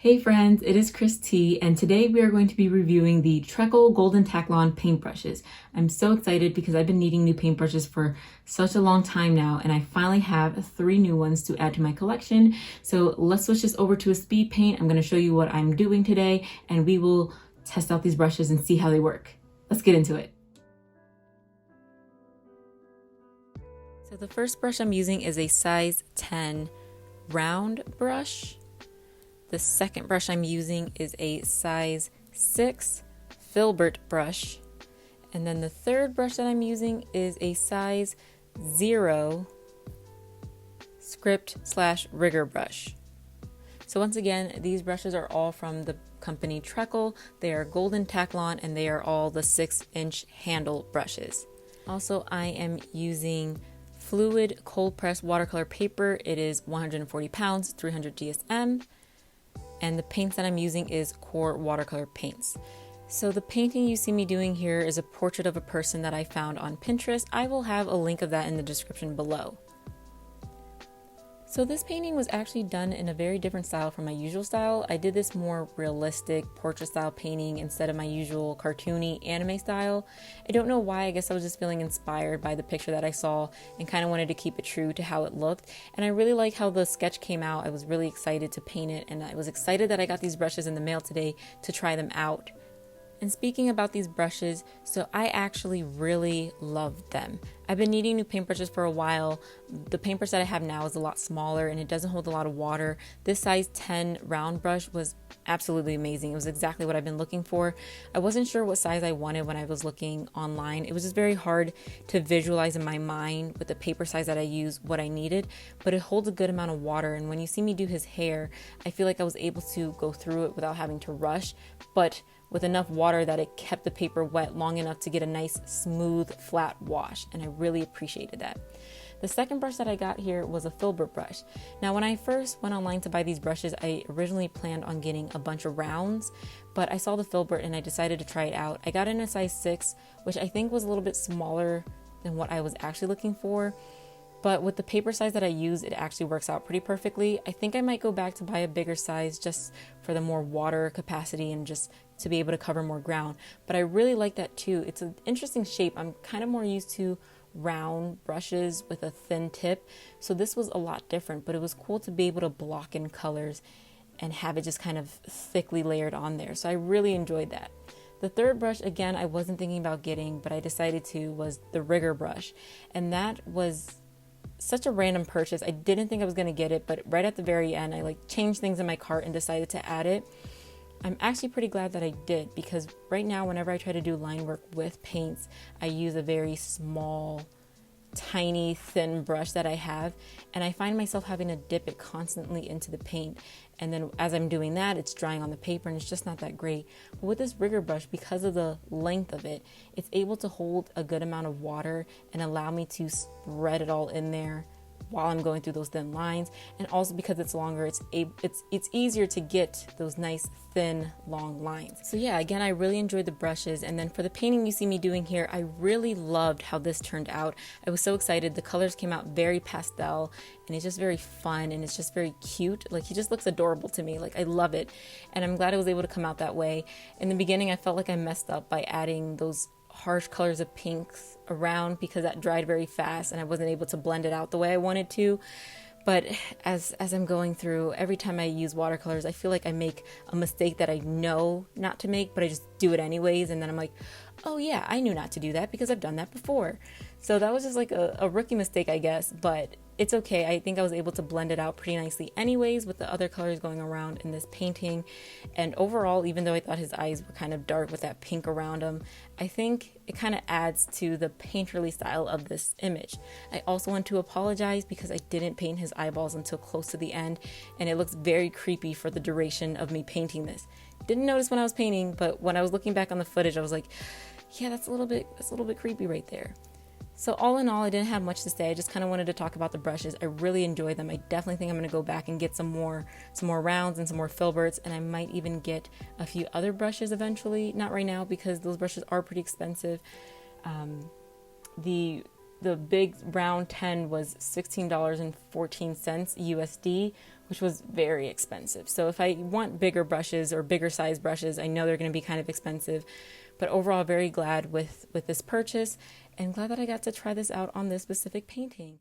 Hey friends, it is Chris T, and today we are going to be reviewing the Trekell Golden Taklon paintbrushes. I'm so excited because I've been needing new paintbrushes for such a long time now, and I finally have 3 new ones to add to my collection. So let's switch this over to a speed paint. I'm going to show you what I'm doing today, and we will test out these brushes and see how they work. Let's get into it. So the first brush I'm using is a size 10 round brush. The second brush I'm using is a size 6 Filbert brush. And then the third brush that I'm using is a size 0 script/rigger brush. So once again, these brushes are all from the company Trekell. They are Golden Taklon and they are all the 6-inch handle brushes. Also, I am using fluid cold press watercolor paper. It is 140 pounds, 300 GSM. And the paints that I'm using is Core watercolor paints. So the painting you see me doing here is a portrait of a person that I found on Pinterest. I will have a link of that in the description below. So this painting was actually done in a very different style from my usual style. I did this more realistic portrait style painting instead of my usual cartoony anime style. I don't know why. I guess I was just feeling inspired by the picture that I saw and kind of wanted to keep it true to how it looked. And I really like how the sketch came out. I was really excited to paint it, and I was excited that I got these brushes in the mail today to try them out. And speaking about these brushes, so I actually really loved them. I've been needing new paintbrushes for a while. The paintbrush that I have now is a lot smaller and it doesn't hold a lot of water. This size 10 round brush was absolutely amazing. It was exactly what I've been looking for. I wasn't sure what size I wanted when I was looking online. It was just very hard to visualize in my mind with the paper size that I use what I needed, but it holds a good amount of water. And when you see me do his hair, I feel like I was able to go through it without having to rush, but with enough water that it kept the paper wet long enough to get a nice smooth flat wash, and I really appreciated that. The second brush that I got here was a Filbert brush. Now when I first went online to buy these brushes, I originally planned on getting a bunch of rounds, but I saw the Filbert and I decided to try it out. I got in a size 6, which I think was a little bit smaller than what I was actually looking for. But with the paper size that I use, it actually works out pretty perfectly. I think I might go back to buy a bigger size just for the more water capacity and just to be able to cover more ground. But I really like that too. It's an interesting shape. I'm kind of more used to round brushes with a thin tip. So this was a lot different, but it was cool to be able to block in colors and have it just kind of thickly layered on there. So I really enjoyed that. The third brush, again, I wasn't thinking about getting, but I decided to, was the rigger brush. And that was such a random purchase. I didn't think I was going to get it, but right at the very end, I changed things in my cart and decided to add it. I'm actually pretty glad that I did, because right now, whenever I try to do line work with paints, I use a very small, tiny, thin brush that I have, and I find myself having to dip it constantly into the paint. And then as I'm doing that, it's drying on the paper and it's just not that great. But with this rigger brush, because of the length of it, it's able to hold a good amount of water and allow me to spread it all in there while I'm going through those thin lines. And also because it's longer, it's easier to get those nice thin long lines. So yeah, again, I really enjoyed the brushes. And then for the painting you see me doing here, I really loved how this turned out. I was so excited. The colors came out very pastel and it's just very fun and it's just very cute. He just looks adorable to me. I love it. And I'm glad it was able to come out that way. In the beginning, I felt like I messed up by adding those harsh colors of pinks around because that dried very fast and I wasn't able to blend it out the way I wanted to. But as I'm going through, every time I use watercolors, I feel like I make a mistake that I know not to make, but I just do it anyways. And then I'm like, oh yeah, I knew not to do that because I've done that before. So that was just a rookie mistake, I guess, but it's okay. I think I was able to blend it out pretty nicely anyways with the other colors going around in this painting. And overall, even though I thought his eyes were kind of dark with that pink around him, I think it kind of adds to the painterly style of this image. I also want to apologize because I didn't paint his eyeballs until close to the end, and it looks very creepy for the duration of me painting this. Didn't notice when I was painting, but when I was looking back on the footage, I was like, yeah, that's a little bit creepy right there. So all in all, I didn't have much to say. I just kind of wanted to talk about the brushes. I really enjoyed them. I definitely think I'm going to go back and get some more rounds and some more Filberts, and I might even get a few other brushes eventually. Not right now because those brushes are pretty expensive. The big round 10 was $16.14 USD, which was very expensive. So if I want bigger brushes or bigger size brushes, I know they're going to be kind of expensive. But overall, very glad with this purchase, and glad that I got to try this out on this specific painting.